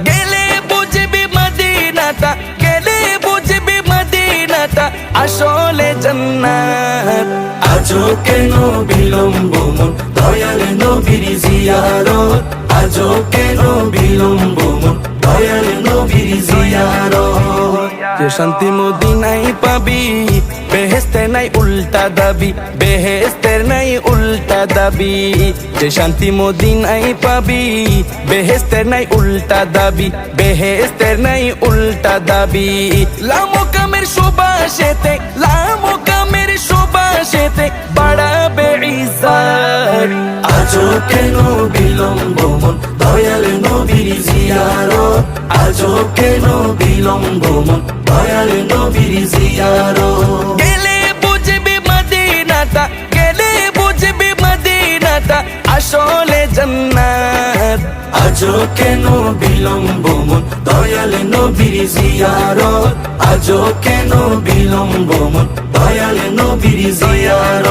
গেলে বুঝবি মদিনাটা, গেলে বুঝবি মদিনাটা আসলে জান্নাত। আজও কেন বিলম্ব মন দয়াল নবীর জিয়ারত, আজও কেন বিলম্ব মন দয়াল নবীর জিয়ারত। যে শান্তি মদিনায় পাবি, বেহেশতের নাই উল্টা দাবি, বেহেশতের নাই উল্টা দাবি। যে শান্তি মদিনায় পাবি, বেহেশতের নাই উল্টা দাবি, বেহেশতের নাই উল্টা দাবি। লামো কামের সুবাসেতে, লামো কামের সুবাসেতে বাড়াবে ইজ্জত। আজও কেন বিলম্ব মন দয়াল নবীর জিয়ারত, আজও কেন বিলম্ব মন দয়াল নবীর জিয়ারত। গেলে বুঝবি মদিনাটা, গেলে বুঝবি মদিনাটা আসলে জান্নাত। আজও কেন বিলম্ব মন দয়াল নবীর জিয়ারত, আজও কেন বিলম্ব মন দয়াল নবীর জিয়ারত।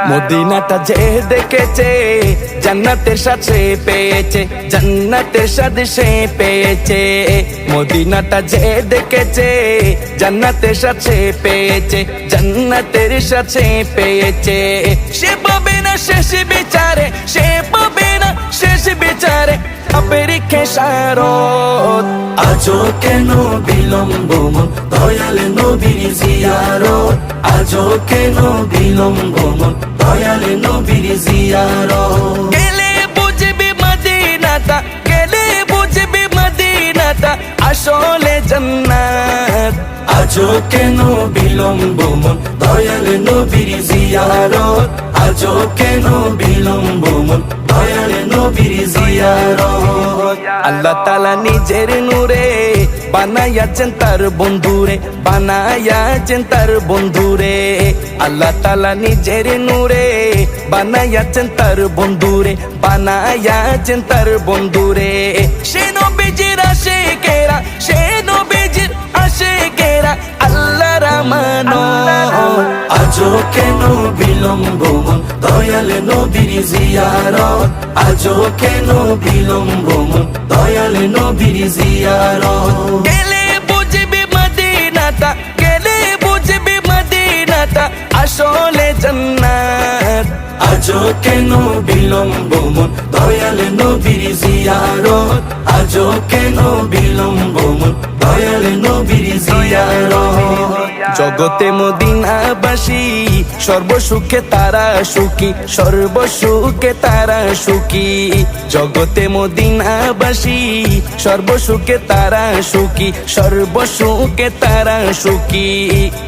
মদিনাটা যে দেখেছে জান্নাতের সাথে পেয়েছে, জান্নাতের সাথে সে পেয়েছে। মদিনাটা যে দেখেছে জান্নাতের সাথে পেয়েছে, জান্নাতের সাথে পেয়েছে। সে পাবে না শেষ বিচারে, সে পাবে না শেষ বিচারে পাপের খেসারত। আজও কেন বিলম্ব মন দয়াল নবীর জিয়ারত, আজও কেন বিলম্ব মন দয়াল নবীর জিয়ারত। গেলে বুঝবি মদিনাটা, গেলে বুঝবি মদিনাটা আসলে জান্নাত। আজও কেন বিলম্ব মন দয়াল নবীর জিয়ারত, আজও কেন বিলম্ব মন দয়াল নবীর জিয়ারত। আল্লাহ তাআলা নিজের নূরে বানায়াছেন তার বন্ধুরে, বানায়াছেন তার বন্ধুরে। আল্লাহ তাআলা নিজের নূরে বানায়াছেন তার বন্ধুরে, বানায়াছেন তার বন্ধুরে। সে নবীজির আশিকেরা, সে নবীজির আশিকেরা আল্লাহর আমানত। আজও কেন বিলম্ব মন দয়াল নবীর জিয়ারত, আজও কেন বিলম্ব মন দয়াল নবীর জিয়ারত। গেলে বুঝবি মদিনাটা, গেলে বুঝবি মদিনাটা আসলে জান্নাত। আজও কেন বিলম্ব মন দয়াল নবীর জিয়ারত, আজও কেন বিলম্ব মন দয়াল নবীর জিয়ারত। জগতে মদিনাবাসী সর্বসুখে তারা সুখী, সর্বসুখে তারা সুখী। জগতে মদিনাবাসী সর্বসুখে তারা সুখী, সর্বসুখে তারা সুখী।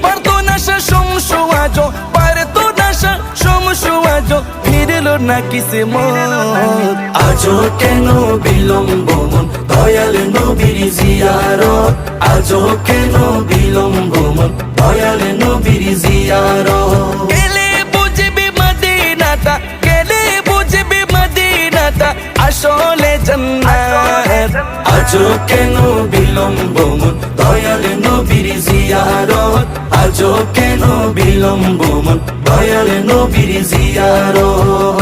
পারতো না সে সমসু আজো, পারতো না সে সমসু আজো ফিরলো না কিসমত। আজও কেন বিলম্ব মন দয়াল নবীর জিয়ারত, আজও কেন বিলম্ব মন দয়াল নবীর জিয়ারত। গেলে বুঝবি মদিনাটা, গেলে বুঝবি মদিনাটা আসলে জান্নাত। আজও কেন বিলম্ব মন দয়াল নবীর জিয়ারত, আজও কেন বিলম্ব মন দয়াল নবীর জিয়ারত।